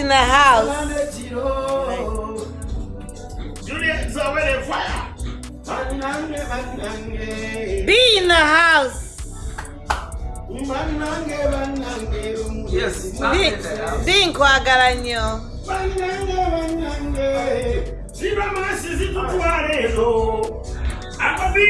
in the house. Juliet, zawedde fire. B in the house. Yes. B nkwagala nnyo. Siba masizi tutwalero. Akabi.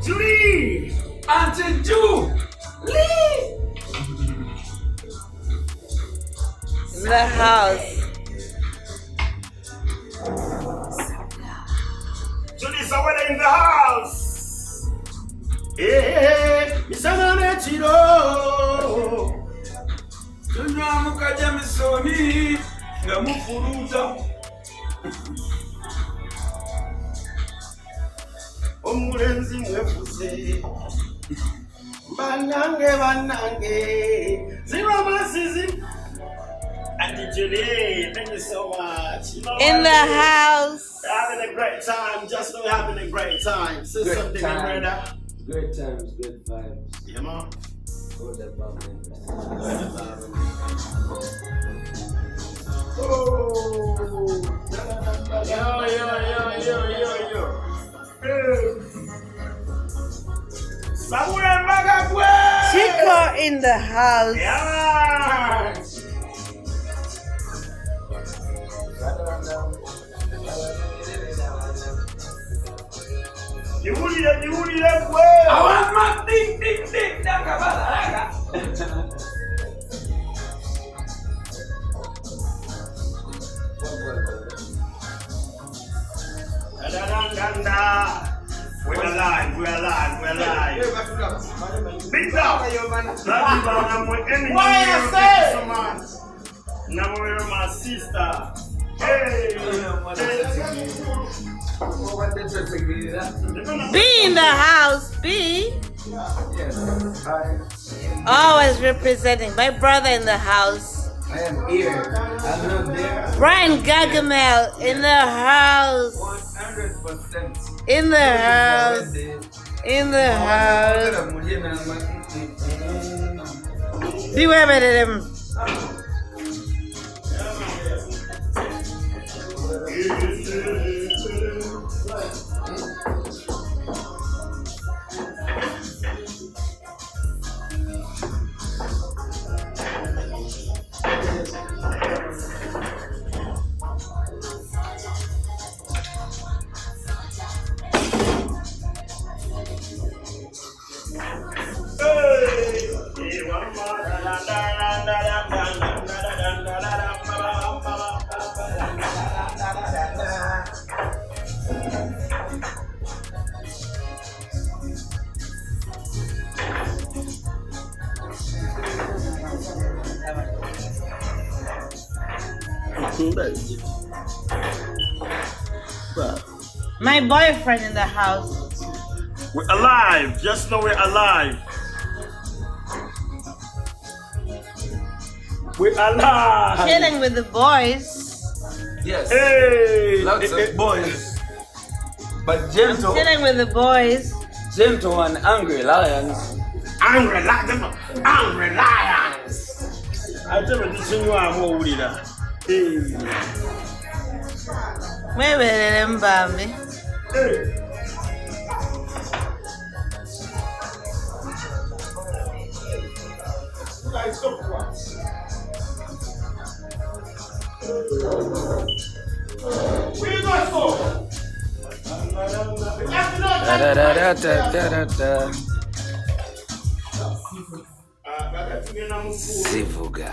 Julie! Auntie Julie! In the house. Julie zawedde in the house. Misana nechiro. Tunywa mukaja misoni nga mufuruta. Omulenzi mwefuze. Banange. Zero masses. Auntie Julie, thank you so much. You know In the house. we're having a great time. Just know we're having a great time. Say Great something, time. brother. Good times, good vibes. Yeah, man. All the bubbles. Chiko in the house. Yeah. Niwulire gwe. I want my ding. Dakabalaga. We're alive. Big up. Why I say? Now we're my sister. Hey. B in the house. B. Yes, Always representing. My brother in the house. I am here. I'm not there. Brian Gargamel in the house. 100%. In the house. In the house. Beware of them. My boyfriend in the house. We're alive. Just know we're alive. We're alive. Chilling with the boys. Yes. Hey. Lots of boys. But gentle Chilling with the boys. and angry lions. Angry lions. I tell you, this is new. I'm over there. Hey. Maybe them Bambi. Hey. Guys, stop what? Where you guys go? Zivuga.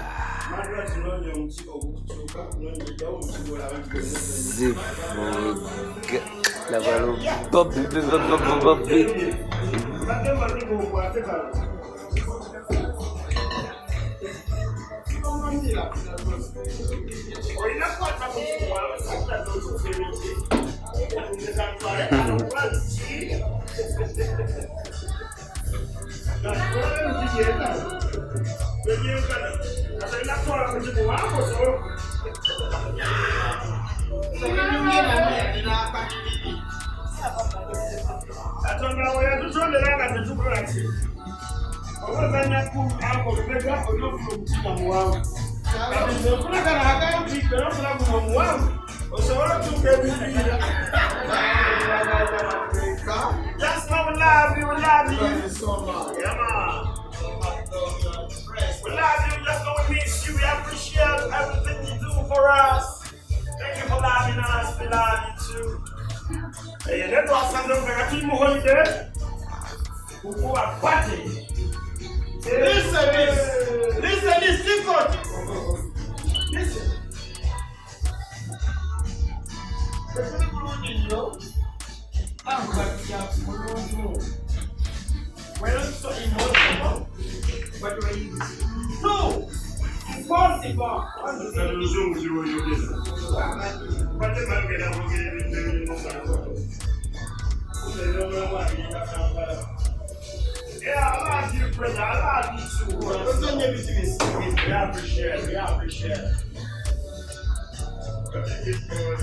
Yes, man, we love you, we love you. Yeah, man. We love you, just know we miss you. We appreciate everything you do for us. Thank you for loving us, we love you too. Hey, let us stand up for a team holiday. Who are party? Listen, Chiko. Listen. We're not so emotional, but we're no impossible. Yeah, I love you, brother. I love you too. We appreciate it. We appreciate it.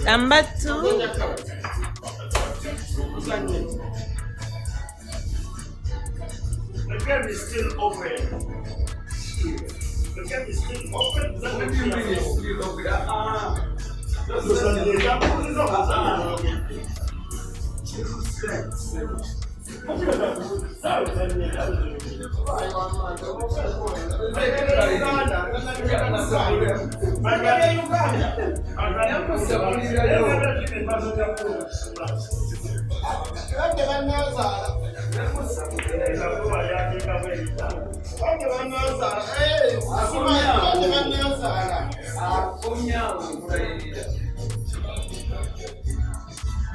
Number 2. The game is still open. The game is still open. What do you mean it's still open?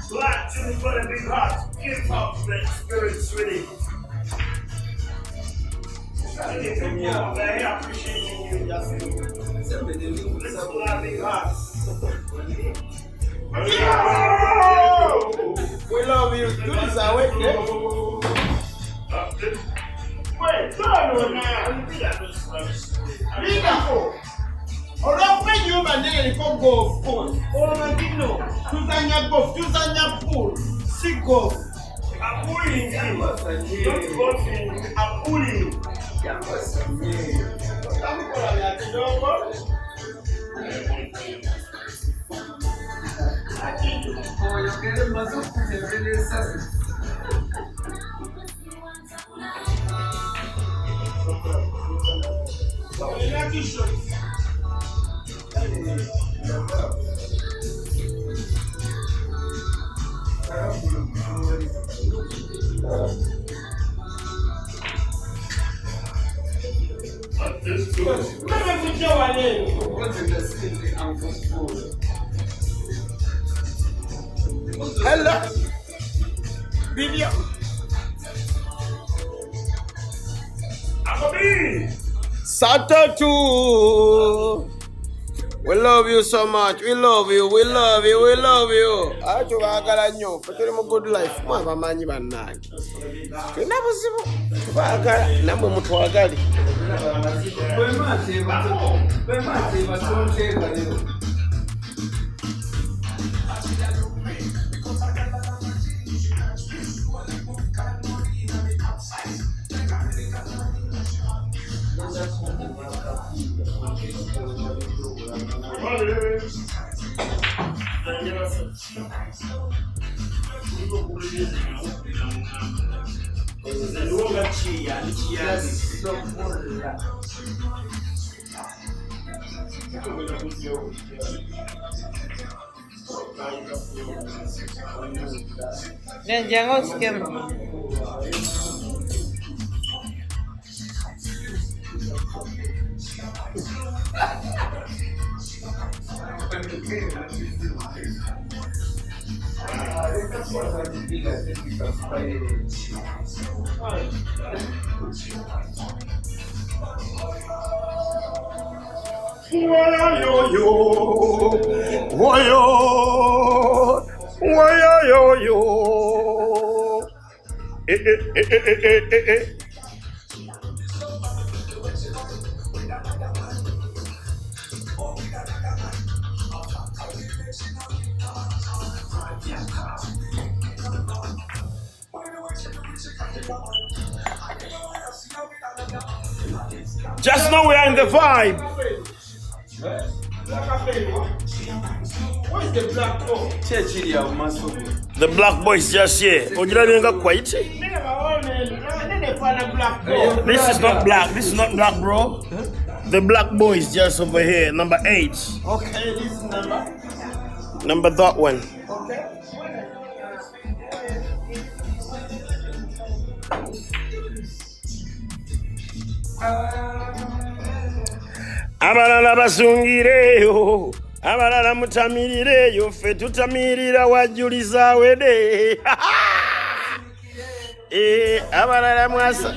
Black Tindi for the big heart. Give up the spirits ready. I appreciate you, Justin. Let's pull out big hearts. We love you. Do this zawedde. Wait, no, now. Olw'okuba ennyumba naye eriko golf course. Olw'ekino tuzannya golf, tuzannya pool, si golf. I'm pulling you. Don't go to I'm pulling you. Hello. Video. Satatu. We love you so much. We love you. We love you. We love you. Acho bagala nnyo. Tuli mu good life. Mwaba manyi bannange. Tuna buzibu. Bagala namwe mutwagali. Then jangan scam. Just know we are in the vibe. Where's the black boy? The black boy is just here. This is not black. This is not black, bro. The black boy is just over here, number 8. Okay, this is number. Number that one. Okay. Abalala basungireyo, abalala mutamirireyo, ffe tutamirira wajjuli zawedde. Abalala mwasa.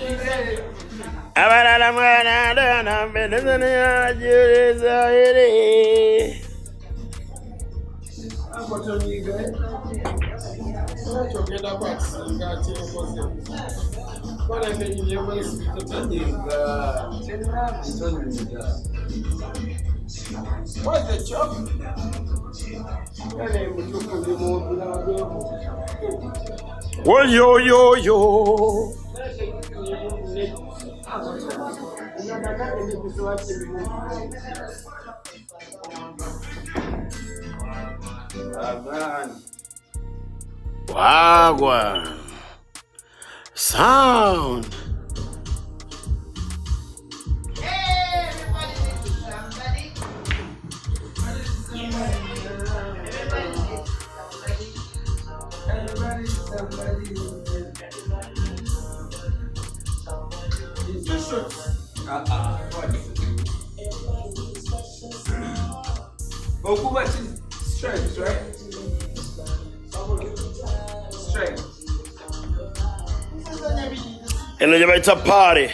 Abalala mwanadana mbedezane wajjuli zawedde. Where's the chop? Oh, yo, yo, yo. Wagwan. Sound. Oh, what is strength, right? Strength. And then it's a party.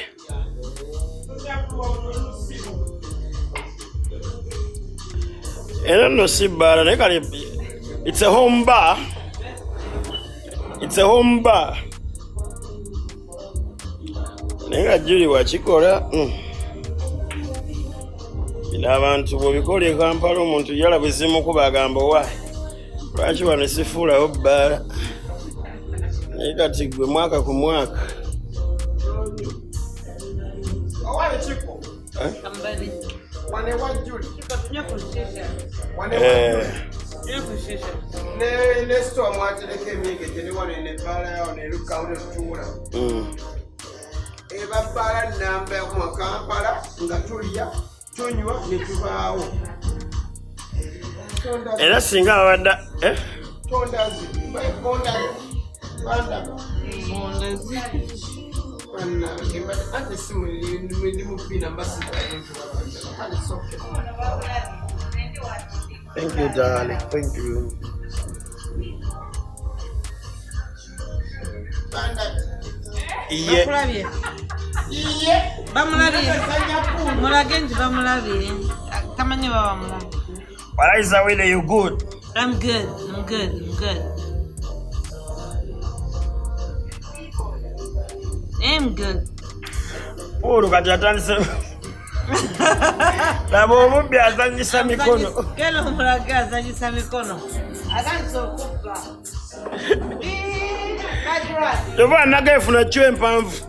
And I don't see bar. It's a home bar. It's a home bar. Nenga Julie wa Chiko. Abantu bobikole Kampala omuntu yalabizimu kubagamba wa. Lwaki wano sifuulawo bbala. Naye kati gwe mwaka ku mwaka. Owaye Chiko. Somebody. Wane wa Julie. Chiko tunywe ku shisha. Wane wa Julie. Tunywe ku shisha. Ne store mwatereka emyenge gye ne wano ne bbala yawo ne lukawo ne tutuula. Eba bbala nnamba mu Kampala nga tulya tunywa ne tubaawo. Era singa abadde Tondazi. Bandaga. Mondazi. Ante simu ndi mupina mbasika. Thank you, darling. Thank you. Bakulabye. Bamulabye. Mulage nti bamulabye. Tamanyi baba mulabye. Balaze, Zawedde, you good? I'm good. I'm good. I'm good. I'm good. Uru kati atandise. Laba omubbi azanyisa mikono. Kelo mulage azanyisa mikono. Atandise okubba. Madrat. Toba naga efuna kyo empanvu.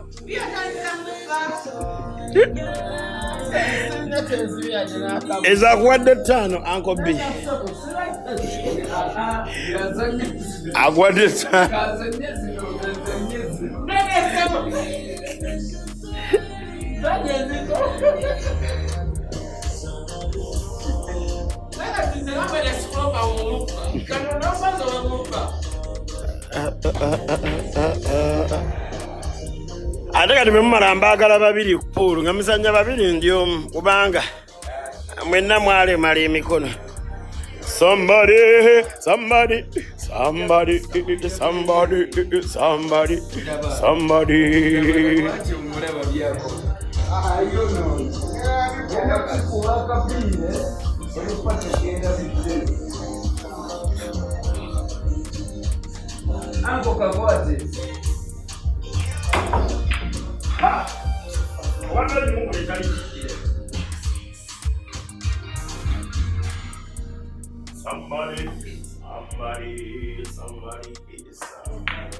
Ezakuwadde 5 Uncle B. Agwadde 5. Ate kati mwemumala mbaagala babiri ku poolu nga muzannya babiri ndi omu kubanga mwenna mwalemala emikono. Somebody, somebody, somebody, somebody, somebody, somebody. Uncle Kagote. Somebody, somebody, somebody, somebody.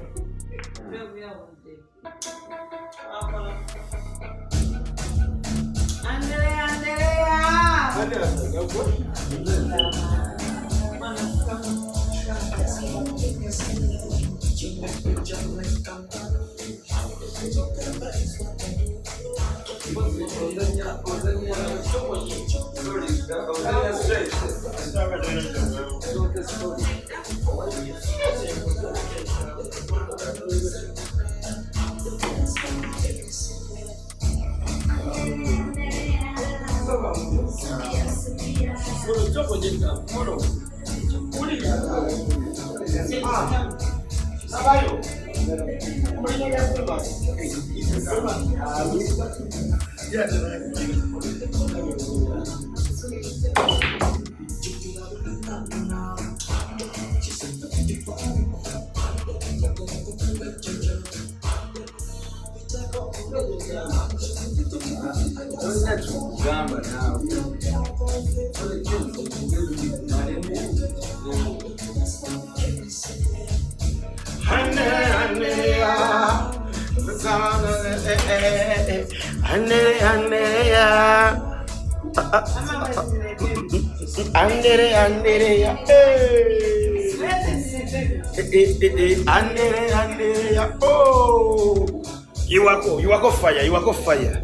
You are fire. You are fire.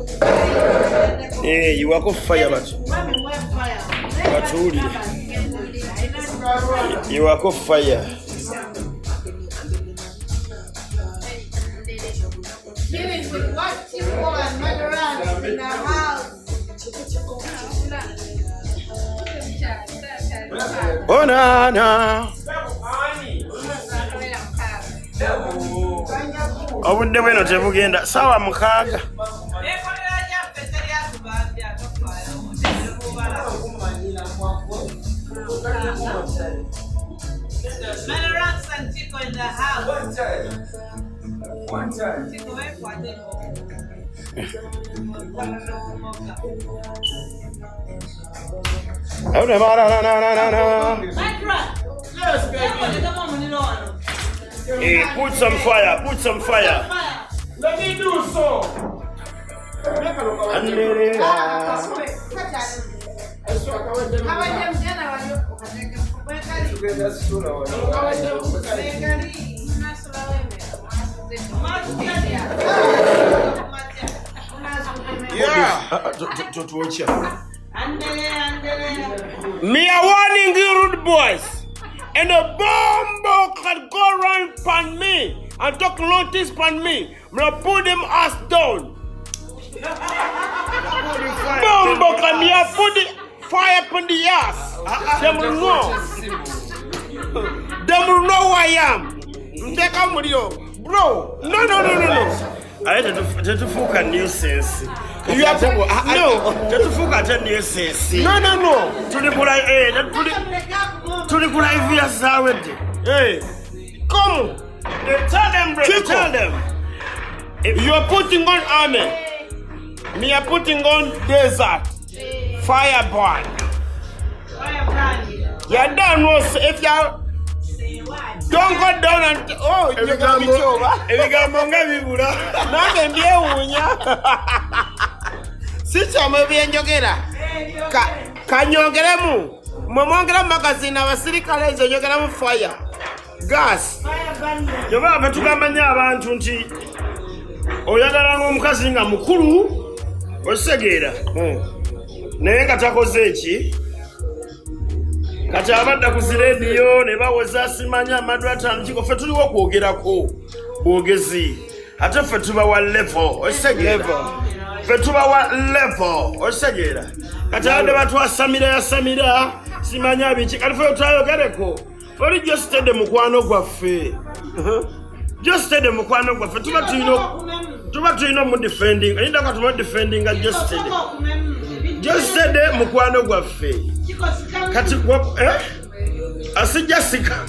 Hey, you are fire, but you are fire. With what Chiko and Madrat in the house. Oh, no. I would never know to begin that. Sour Mukaga. Madrat and Chiko in the house. One time. Oh, no. Yes, baby. Hey, put some fire. Let me do so. Me a warning you rude boys. And the bomb can go around pan me and talk notice pan me. I'm gonna put them ass down. Bomb can me put the fire upon the ass. They will know. They will know who I am. Take out with you. Bro. No. I had to fuck a nuisance. You have to no. Just to fuck a nuisance. No. To the good idea, zawedde. Hey, come. Tell them, brother. Chiko. Tell them. If you are putting on army, me are putting on desert, firebrand. You don't know if you. Don't go down and you're gonna be over. If you got monga vibura, nothing be unya. Sicha maybe njogera. Kanyongera mu. Momongera magazine abasirikale ezo njogera mu fire. Gas. Yoba abatugambanya abantu nti oyagala ng'omukazi nga mukulu osegeera. Naye katakoze eki. Kati abadda ku radio ne bawoza simanya Madrat and Chiko fe tuliwo kwogerako bwogezi ate fe tuba wa level osegeera fe tuba wa level osegeera kati abadde batwasamira simanya biki kati fe twayogereko oli just the mukwano gwaffe just the mukwano gwaffe tuba tulina mu defending ayinda ka tuba defending just the mukwano gwaffe kati asijja sika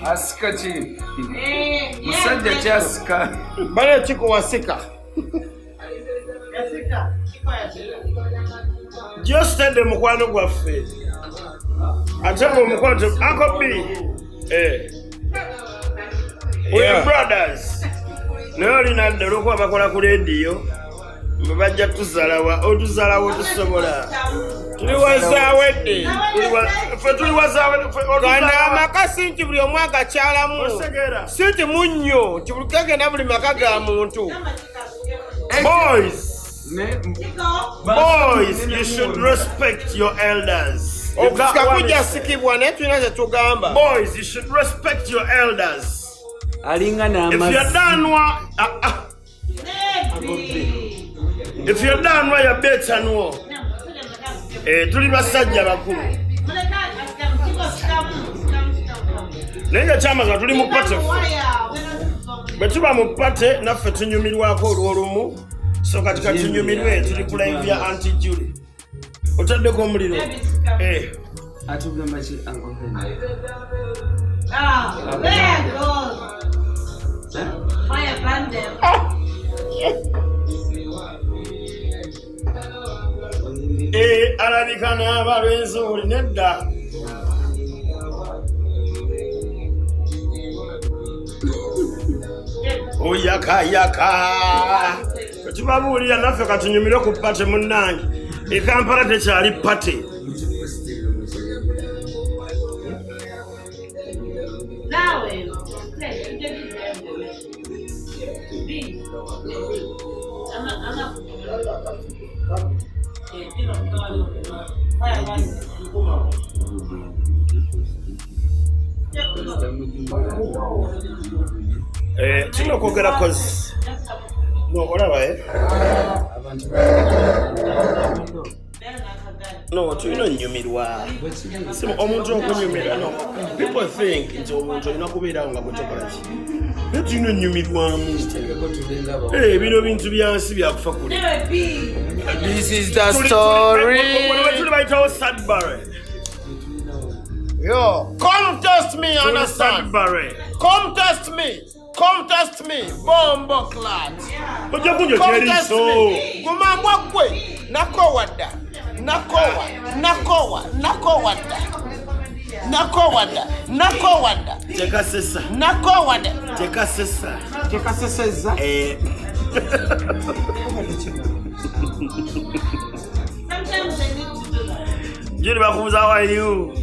asika ki musajja kyasika bale Chiko wasika just the mukwano gwaffe ate omukwano Uncle B we're brothers naye olina ddala okuba bakola ku radio Mbajja tuzalawa otuzalawo tusobola. Tuli wazawedde. Tuli wazawedde. Ganda amaka sinti buli omu agakyalamu. Sinti munnyo kibuli kagenda buli maka ga muntu. Boys, you should respect your elders. Okukujja sikibwa naye tulina kye tugamba. Boys, you should respect your elders. Alinga n'amazzi. If you're done why you're better no. Tuli basajja bakulu. Nenga chama nga tuli mu pate. Betuba mu pate naffe tunyumirwako olw'olumu. So katika tunyumirwe tuli ku live ya Auntie Julie. Otaddeko omuliro. Atugamba ki Uncle Henry? There goes. Fire burn them. Alabika n'abalwenzi oli nedda. Oyaka. Tubabuulira naffe katunyumire ku pate munnange. E Kampala tekyali pate. Kino kwogera kozi. No, olaba No, tulina nnyumirwa. Omuntu okunyumira no. People think nti omuntu olina kubeerawo nga gwetokola ki. Naye tulina nnyumirwamu. Bino bintu byansi byakufa kuli. This is the story. Tuli bayitawo Sudbury. Yo, come test me, understand? Come test me. Come test me, bombo clad. Come test me. Gumambwa kwe. Nakowada. Tekasesa. Tekaseseza. Sometimes I need to do that. Julie bakubuza, how are you?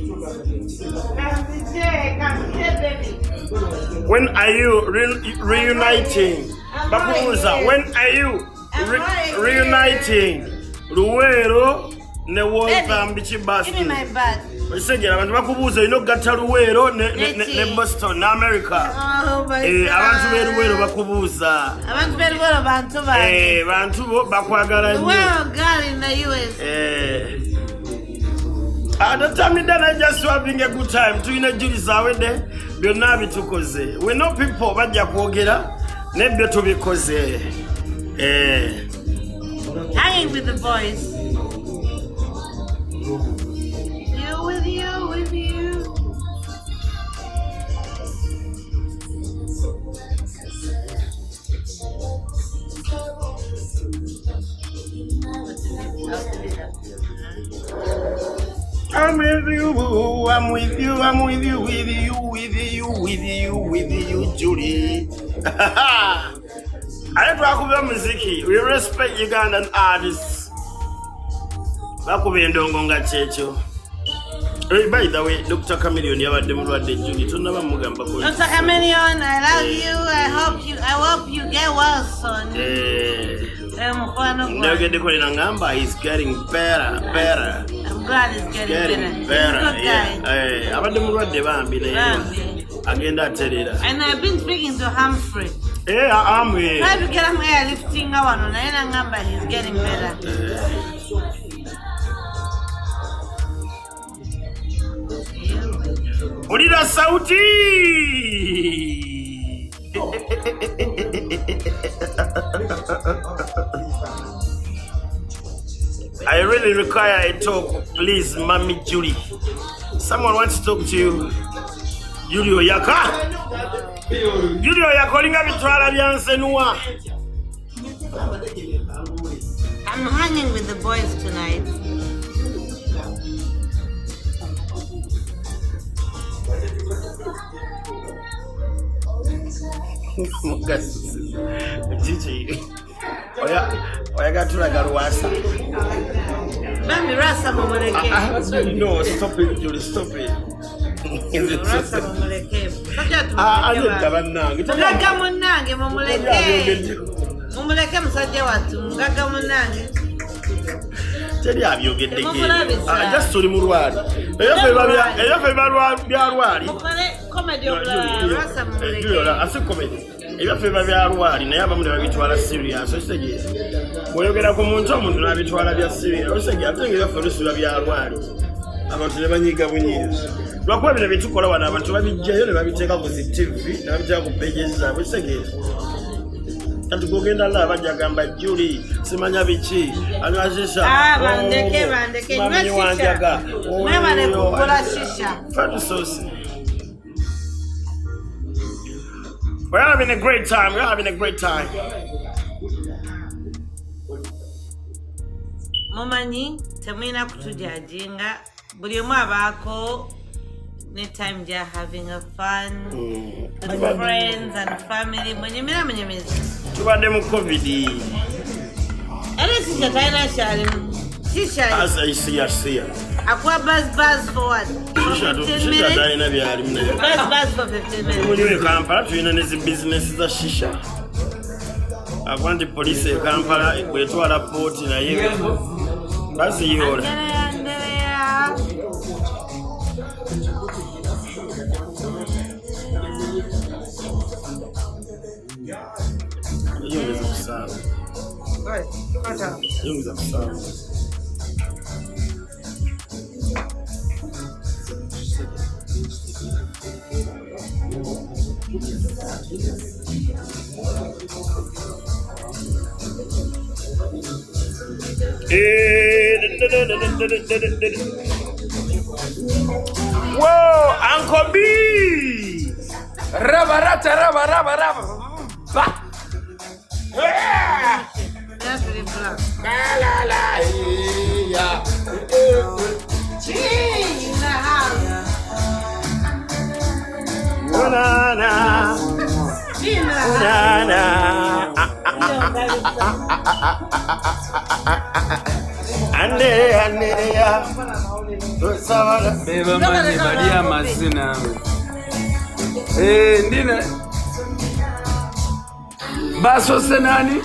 When are you reuniting? Bakubuza, when are you reuniting? Luwero ne Waltham Chibasti. Give me my bag. Osegera abantu bakubuza ino gatta Luwero ne Boston na America. Oh my God. Abantu beruwero bakubuza. Abantu beruwero bantu bange. Bantu bakwagala nnyo. Luwero girl in the US. Don't tell me that I just having a good time. Tulina Julie zawedde byonna bitukoze. We know people bajja kwogera nebyo tubikoze. Hanging with the boys. With you. I'm with you, Julie. I talk muziki. We respect Ugandan artists. Bakuba endongo nga checho. By the way, Dr. Chameleon yabadde mulwadde Julie. Tonnaba mugamba ko. Dr. Chameleon, I love you. I hope you get well soon. He's getting better. I'm glad he's getting better. Yeah. Abadde mulwadde bambi naye agenda aterera. And I've been speaking to Humphrey. I'm here. Try to get him airlifting one naye nangamba he's getting better. Ulira sauti. I really require a talk, please, Mommy Julie. Someone wants to talk to you. Julie Oyaka. Julie Oyaka, olinga bitwala byansenua. I'm hanging with the boys tonight. Gigi. Oya got to like a wasa. Mami rasa mumuleke. No, stop it, Julie, stop it. Rasa mumuleke. Mugaga munange mumuleke. Mumuleke musajja watu. Mugaga munange. Teri abyogedde ge. Just tuli mulwali. Eyo fe byalwali. Mukole comedy obulala rasa mumuleke. Asi comedy. Ebyo fe byalwali naye abamu ne babitwala serious. Okitegeeza. Bw'oyogera ku muntu omuntu n'abitwala bya serious. Okitegeeza ate ng'ebyo fe bisuula byalwali. Abantu ne banyiiga bunyiizi. Lwakuba bino bitukola wano abantu babijjayo ne babiteeka ku zi TV ne babiteeka ku pages zaabwe. Okitegeeza. Kati gogenda la bajja gamba Julie simanya biki anazisha bandeke shisha mwebale kukola shisha fat sauce. We're having a great time. Mumanyi temwina kutujajinga buli omu abaako ne time ja having a fun with friends and family munyemeza tubadde mu covid era shisha taina shalimu shisha as I see akwa buzz forward shisha taina byalimu naye buzz for 15 minutes muliwe Kampala tulina ne zi business za shisha abandi police e Kampala bwetwala port naye baziyola yongeza kusaba yongeza kusaba Whoa, Uncle B! Raba. Ba. that's really fun La yeah. in the house Na ande ya sabala Beba mani bali amazina. Ndine. Baso senani.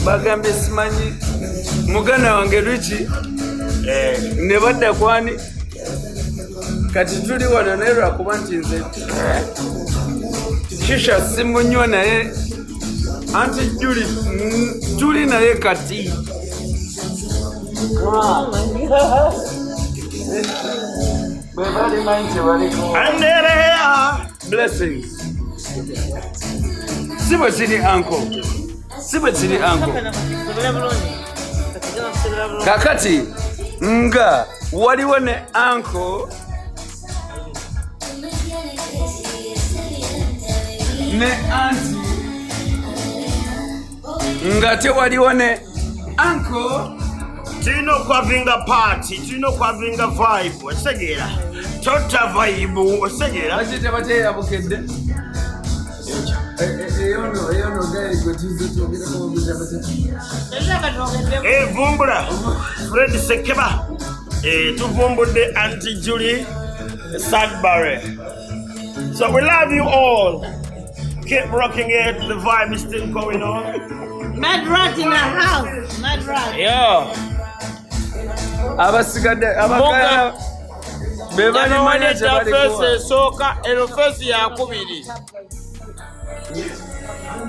Bagambe simanyi. Mugana wange Richi. Ne badda kwani. Kati tuli wano nero kuba nti nze. Shisha simunywa naye. Anti Julie tuli naye kati. oh my god Bebali mind waliko. Anderea Blessings. Sibo chini uncle. Kakati nga waliwo ne uncle ne auntie nga tewaliwo ne uncle. tulina okwavinga party tulina okwavinga vibe okitegera tota vibe okitegera bakite bateyabukedde eyono gayi gwetuze twogerako vumbula Fred Sekeba tuvumbudde Auntie Julie Sudbury. So we love you all. Keep rocking it. The vibe is still going on. Madrat in the house. Madrat. Yeah. abasigadde abakaya bebali manager fese soka eno fese yakubiri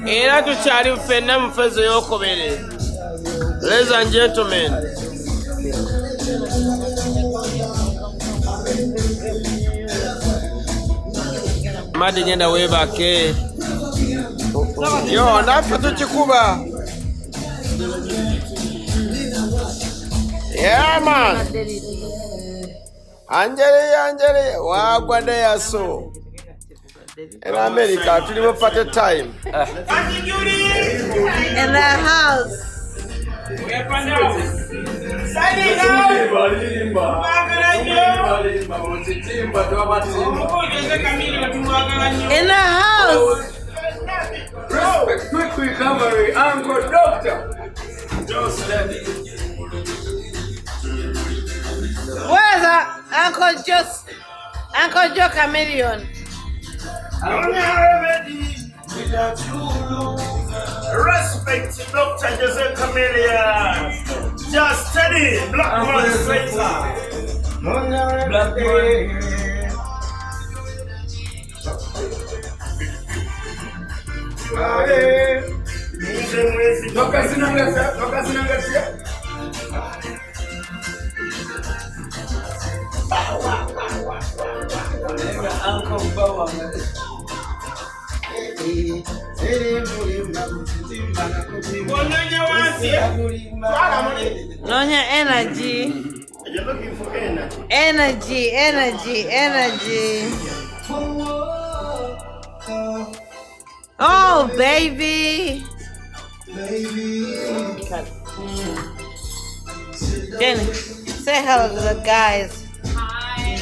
era tukyali ffenna mu fese y'okubiri. Ladies and gentlemen, Madi ngenda weebake yo naffe tukikuba. Yeah man, Angeli wagwadde yaso in America tuli mu party time. In the house. In the house. quick recovery, Uncle Doctor. Just let it. Where's Uncle Joe Chameleon? Respect to Dr. Jose Chameleon. Just steady, black man Slater. Black man. Toka sinangasia. Uncle Bowa. Nonya energy. You're looking for energy. Energy. Oh, baby. Jenny, say hello to the guys. Hi.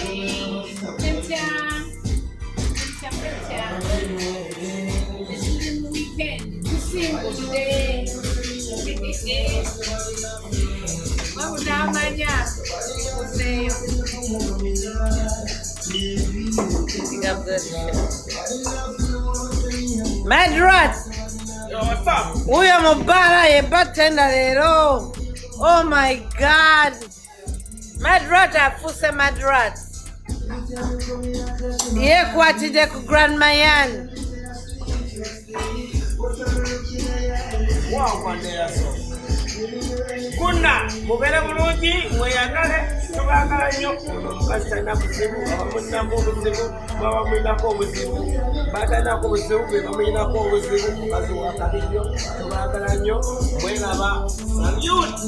This is the weekend. You single today. What was that, Manya? Madrat. Yo, what's up? Uya mubara yebatenda lero. Oh my God. Madrat afuse Madrat. Yekwatide ku grandma yan. Wow, man, there so. Kuna, mubere bulungi, mweyagale, tubagala nnyo. Basitana buzibu, abamunako obuzibu, babamwinako obuzibu. Batanako obuzibu, be bamwinako obuzibu. Baziwakali nnyo, tubagala nnyo, mweraba. Salute!